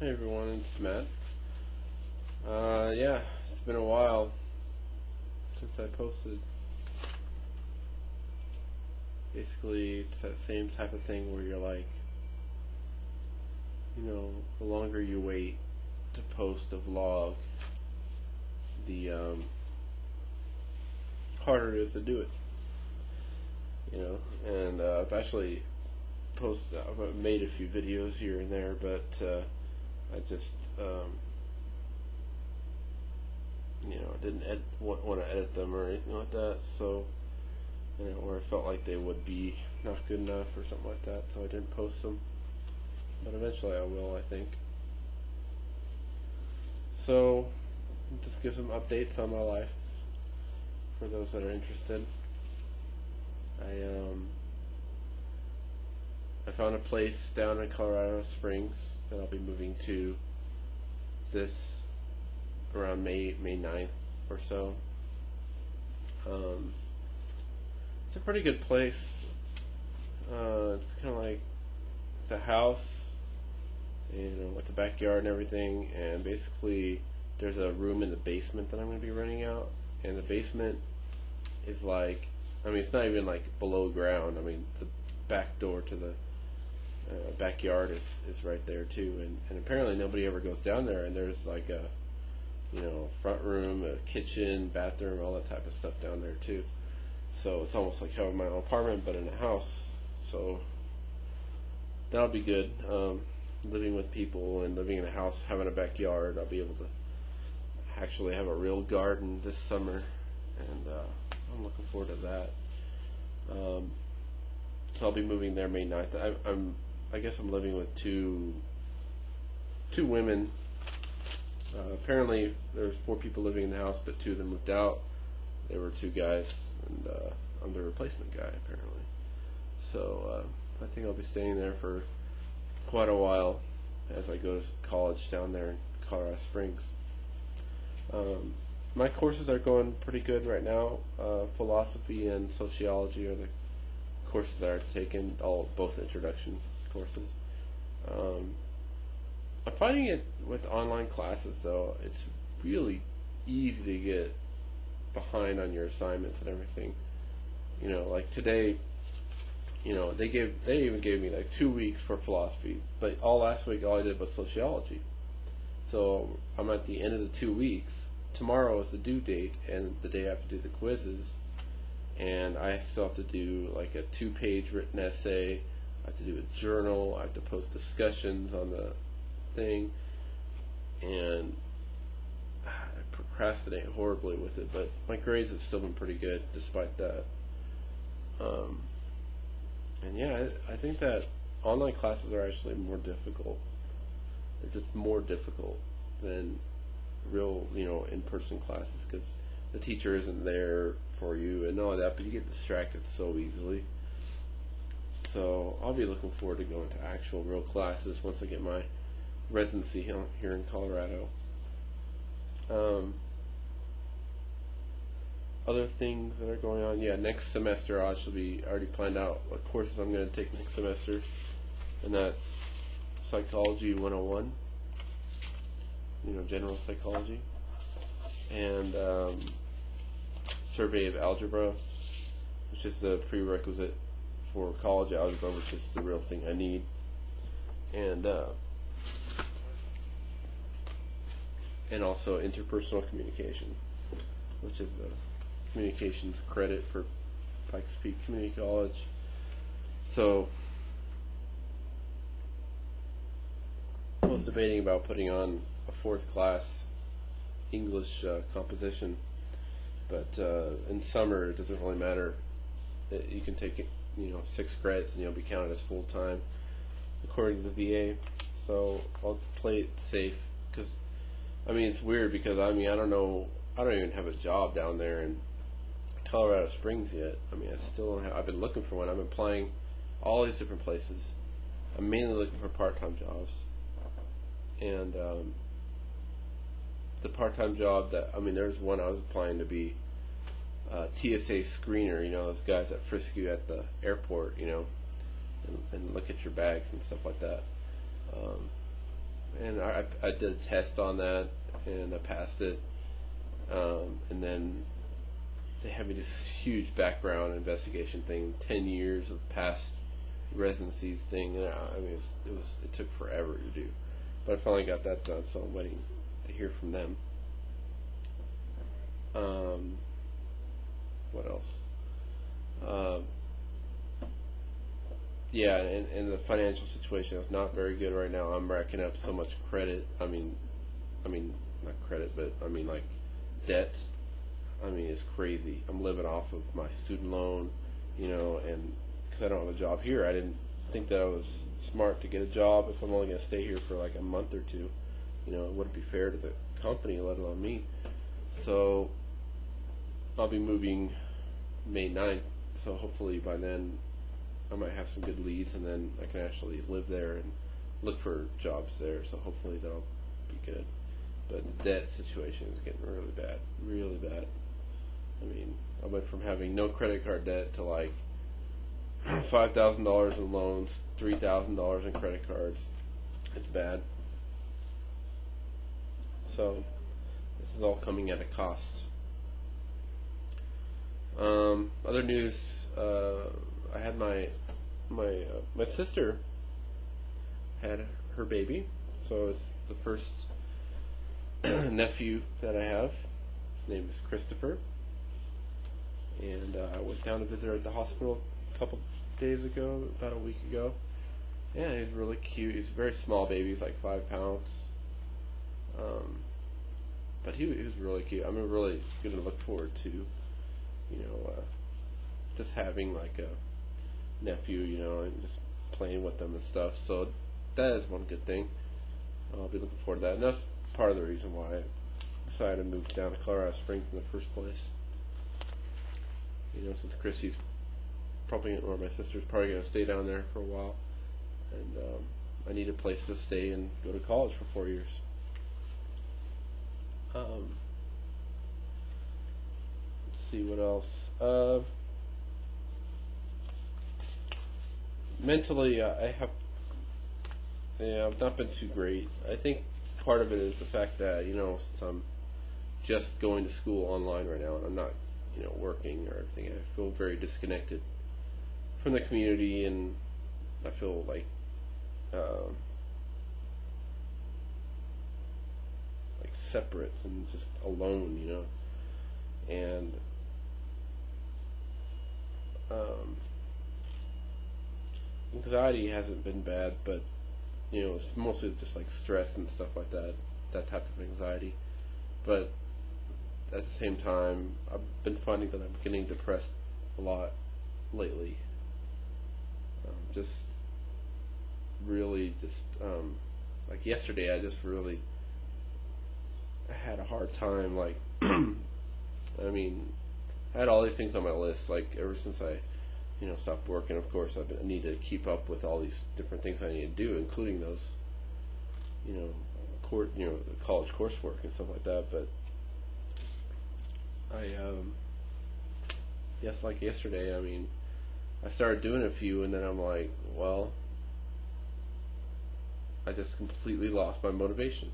Hey everyone, it's Matt. Yeah, it's been a while since I posted. Basically, it's that same type of thing where you're like, the longer you wait to post a vlog, the harder it is to do it. And I've actually I've made a few videos here and there, but I just I didn't want to edit them or anything like that, so or I felt like they would be not good enough or something like that, so I didn't post them. But eventually I will, I think. So just give some updates on my life for those that are interested. I found a place down in Colorado Springs that I'll be moving to this around May 9th or so. It's a pretty good place. It's kind of like, it's a house, with a backyard and everything, and basically there's a room in the basement that I'm going to be renting out, and the basement is like, it's not even like below ground. The back door to the backyard is right there too, and apparently nobody ever goes down there, and there's like a front room, a kitchen, bathroom, all that type of stuff down there too. So it's almost like having my own apartment but in a house. So that'll be good. Living with people and living in a house, having a backyard, I'll be able to actually have a real garden this summer, and I'm looking forward to that. So I'll be moving there May 9th. I guess I'm living with two women. Apparently there's 4 people living in the house, but 2 of them moved out. There were 2 guys, and I'm the replacement guy apparently. So I think I'll be staying there for quite a while as I go to college down there in Colorado Springs. My courses are going pretty good right now. Philosophy and sociology are the courses that I've taken, both introduction courses. I'm finding it with online classes though, it's really easy to get behind on your assignments and everything. Like today, they even gave me like 2 weeks for philosophy, but last week all I did was sociology. So I'm at the end of the 2 weeks. Tomorrow is the due date, and the day I have to do the quizzes, and I still have to do like a 2-page written essay. I have to do a journal. I have to post discussions on the thing, and I procrastinate horribly with it, but my grades have still been pretty good despite that. And yeah, I think that online classes are actually more difficult. They're just more difficult than real, in-person classes, because the teacher isn't there for you and all that, but you get distracted so easily. So I'll be looking forward to going to actual real classes once I get my residency here in Colorado. Other things that are going on, next semester I already planned out what courses I'm going to take next semester, and that's Psychology 101, general psychology, and Survey of Algebra, which is the prerequisite for college algebra, which is the real thing I need, and also interpersonal communication, which is the communications credit for Pikes Peak Community College. So I was debating about putting on a 4th class English composition, but in summer it doesn't really matter. You can take 6 credits and you'll be counted as full time according to the VA. So I'll play it safe, because it's weird, because I don't even have a job down there in Colorado Springs yet. I still don't have. I've been looking for one. I'm applying all these different places. I'm mainly looking for part-time jobs, and the part-time job that there's one I was applying to be TSA screener. Those guys that frisk you at the airport, and look at your bags and stuff like that. and I did a test on that, and I passed it. And then they had me this huge background investigation thing, 10 years of past residencies thing. And I mean, it took forever to do, but I finally got that done. So I'm waiting to hear from them. What else? Yeah, and the financial situation is not very good right now. I'm racking up so much credit. I mean, not credit, but I mean like debt. I mean, it's crazy. I'm living off of my student loan, and because I don't have a job here, I didn't think that I was smart to get a job if I'm only going to stay here for like a month or two. It wouldn't be fair to the company, let alone me. So I'll be moving May 9th, so hopefully by then I might have some good leads, and then I can actually live there and look for jobs there, so hopefully that'll be good. But the debt situation is getting really bad, really bad. I mean, I went from having no credit card debt to like $5,000 in loans, $3,000 in credit cards. It's bad. So this is all coming at a cost. Other news, I had my sister had her baby, so it's the first nephew that I have. His name is Christopher, and I went down to visit her at the hospital a couple days ago, about a week ago. Yeah, he's really cute. He's a very small baby. He's like 5 pounds. But he was really cute. I'm really going to look forward to, just having like a nephew, and just playing with them and stuff. So that is one good thing. I'll be looking forward to that. And that's part of the reason why I decided to move down to Colorado Springs in the first place. Since Chrissy's probably, or my sister's probably going to stay down there for a while. And I need a place to stay and go to college for 4 years. Let's see what else. Mentally, I've not been too great. I think part of it is the fact that, since I'm just going to school online right now and I'm not, working or everything, I feel very disconnected from the community, and I feel like separate and just alone, and anxiety hasn't been bad, but it's mostly just like stress and stuff like that type of anxiety. But at the same time, I've been finding that I'm getting depressed a lot lately. Just really like yesterday, I had a hard time, like, I mean, I had all these things on my list, like, ever since I, stopped working. Of course, I need to keep up with all these different things I need to do, including those, the college coursework and stuff like that, but like yesterday, I mean, I started doing a few, and then I'm like, well, I just completely lost my motivation.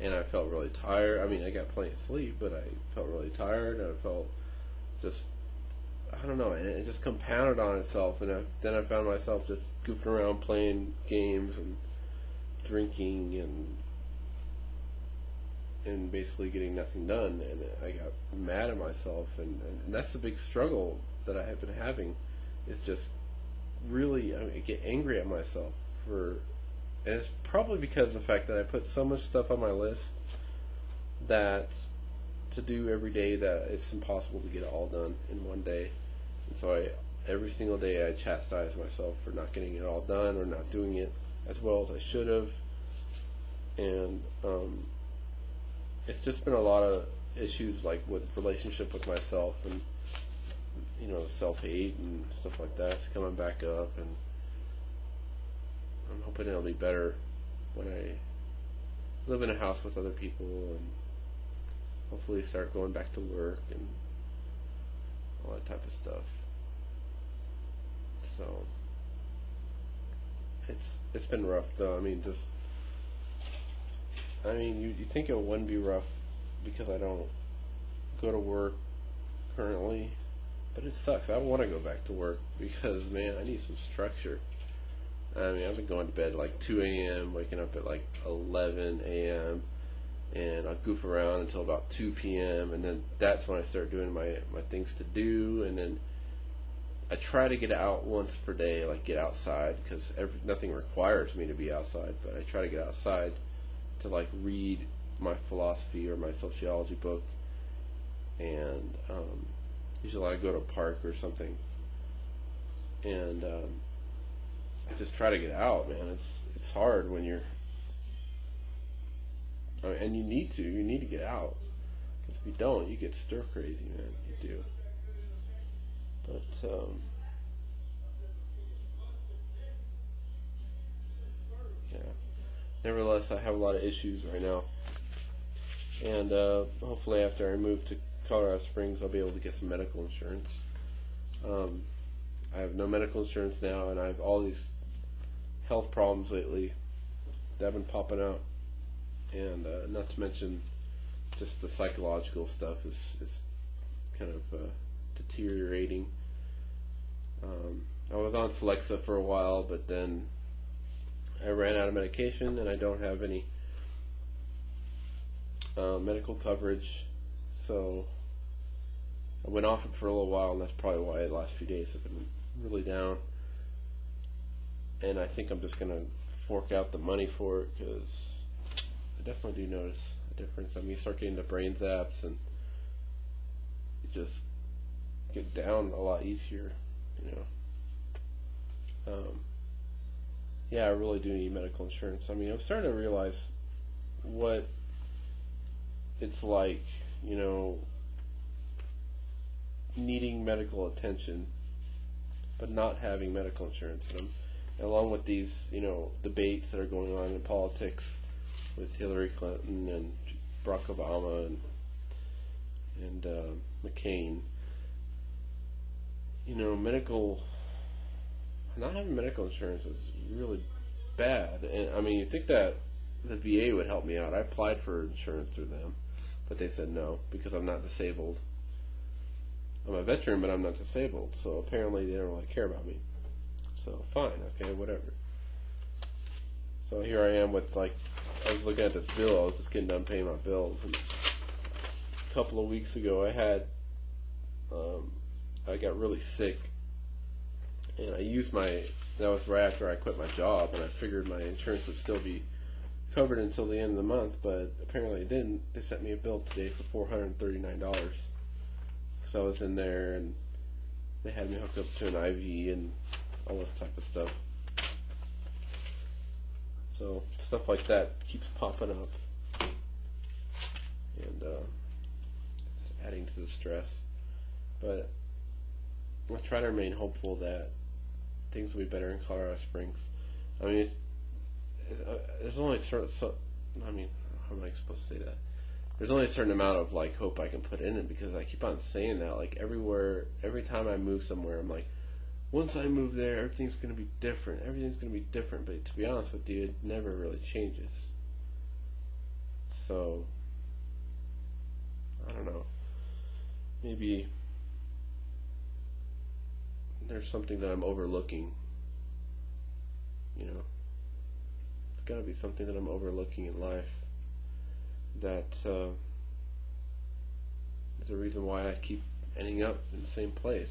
And I felt really tired. I mean, I got plenty of sleep, but I felt really tired, and I felt just, I don't know, and it just compounded on itself, and then I found myself just goofing around playing games and drinking and basically getting nothing done, and I got mad at myself, and that's the big struggle that I have been having, is just really, I get angry at myself and it's probably because of the fact that I put so much stuff on my list that to do every day that it's impossible to get it all done in one day. And so every single day I chastise myself for not getting it all done or not doing it as well as I should have. And it's just been a lot of issues, like with relationship with myself, and self-hate and stuff like that. It's coming back up, and I'm hoping it'll be better when I live in a house with other people and hopefully start going back to work and all that type of stuff. So it's been rough, though. I mean, just I mean, you think it wouldn't be rough because I don't go to work currently, but it sucks. I want to go back to work because, man, I need some structure. I mean, I've been going to bed at like 2 a.m., waking up at like 11 a.m., and I'll goof around until about 2 p.m., and then that's when I start doing my things to do, and then I try to get out once per day, like get outside, because nothing requires me to be outside, but I try to get outside to like read my philosophy or my sociology book, and usually I go to a park or something, and I just try to get out, man. It's hard when you're, and you need to get out, because if you don't, you get stir crazy, man. You do. But yeah. Nevertheless, I have a lot of issues right now, and hopefully after I move to Colorado Springs, I'll be able to get some medical insurance. I have no medical insurance now, and I have all these health problems lately that have been popping out, and not to mention just the psychological stuff is kind of deteriorating. I was on Celexa for a while, but then I ran out of medication, and I don't have any medical coverage, so I went off it for a little while, and that's probably why the last few days have been really down. And I think I'm just going to fork out the money for it, because I definitely do notice a difference. I mean, you start getting the brain zaps, and you just get down a lot easier, you know. Yeah, I really do need medical insurance. I mean, I'm starting to realize what it's like, you know, needing medical attention but not having medical insurance. And along with these, you know, debates that are going on in politics with Hillary Clinton and Barack Obama and McCain, you know, not having medical insurance is really bad. And I mean, you think that the VA would help me out. I applied for insurance through them, but they said no because I'm not disabled. I'm a veteran, but I'm not disabled, so apparently they don't really care about me. So fine, okay, whatever. So here I am with, like, I was looking at this bill. I was just getting done paying my bills, and a couple of weeks ago I got really sick, and I used that was right after I quit my job, and I figured my insurance would still be covered until the end of the month, but apparently it didn't. They sent me a bill today for $439, because I was in there, and they had me hooked up to an IV and all this type of stuff. So stuff like that keeps popping up, and it's adding to the stress. But I try to remain hopeful that things will be better in Colorado Springs. I mean, there's only I mean, how am I supposed to say that? There's only a certain amount of like hope I can put in it, because I keep on saying that. Like every time I move somewhere, I'm like, once I move there, everything's going to be different. Everything's going to be different. But to be honest with you, it never really changes. So I don't know. Maybe there's something that I'm overlooking. You know, it's got to be something that I'm overlooking in life. That is a reason why I keep ending up in the same place,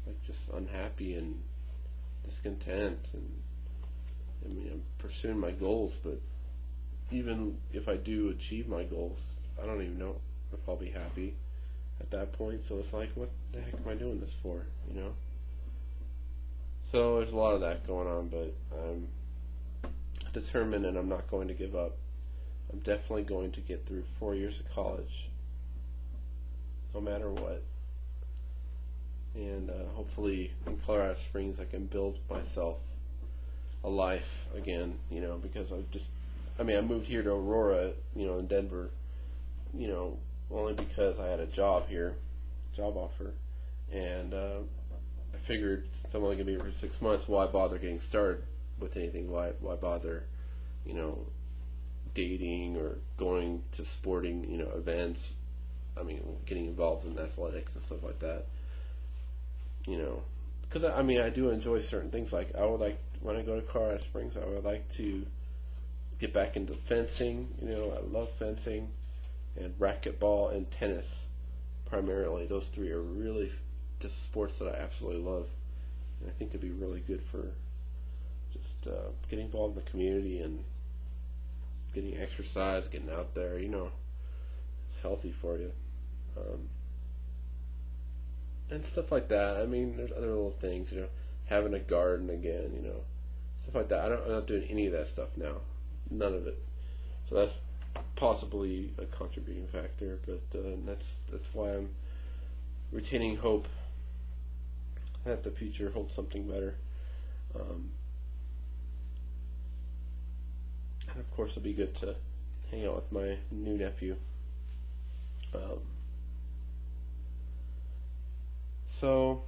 like just unhappy and discontent. And I mean, I'm pursuing my goals, but even if I do achieve my goals, I don't even know if I'll be happy at that point. So it's like, what the heck am I doing this for, you know? So there's a lot of that going on, but I'm determined, and I'm not going to give up. I'm definitely going to get through 4 years of college, no matter what. And hopefully in Colorado Springs I can build myself a life again, you know, because I moved here to Aurora, you know, in Denver, you know, only because I had a job here, job offer, and I figured since I'm only going to be here for 6 months, why bother getting started with anything? Why bother, you know, skating or going to sporting, events. I mean, getting involved in athletics and stuff like that. Because I do enjoy certain things. Like I would like when I go to Colorado Springs, I would like to get back into fencing. I love fencing and racquetball and tennis primarily. Those three are really just sports that I absolutely love, and I think it'd be really good for just getting involved in the community and getting exercise, getting out there. It's healthy for you. And stuff like that. I mean, there's other little things, having a garden again, stuff like that. I'm not doing any of that stuff now, none of it. So that's possibly a contributing factor, but that's why I'm retaining hope that the future holds something better. And of course, it'll be good to hang out with my new nephew. So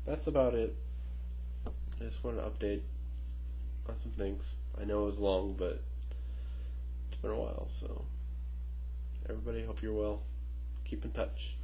that's about it. I just want to update on some things. I know it was long, but it's been a while. So everybody, hope you're well. Keep in touch.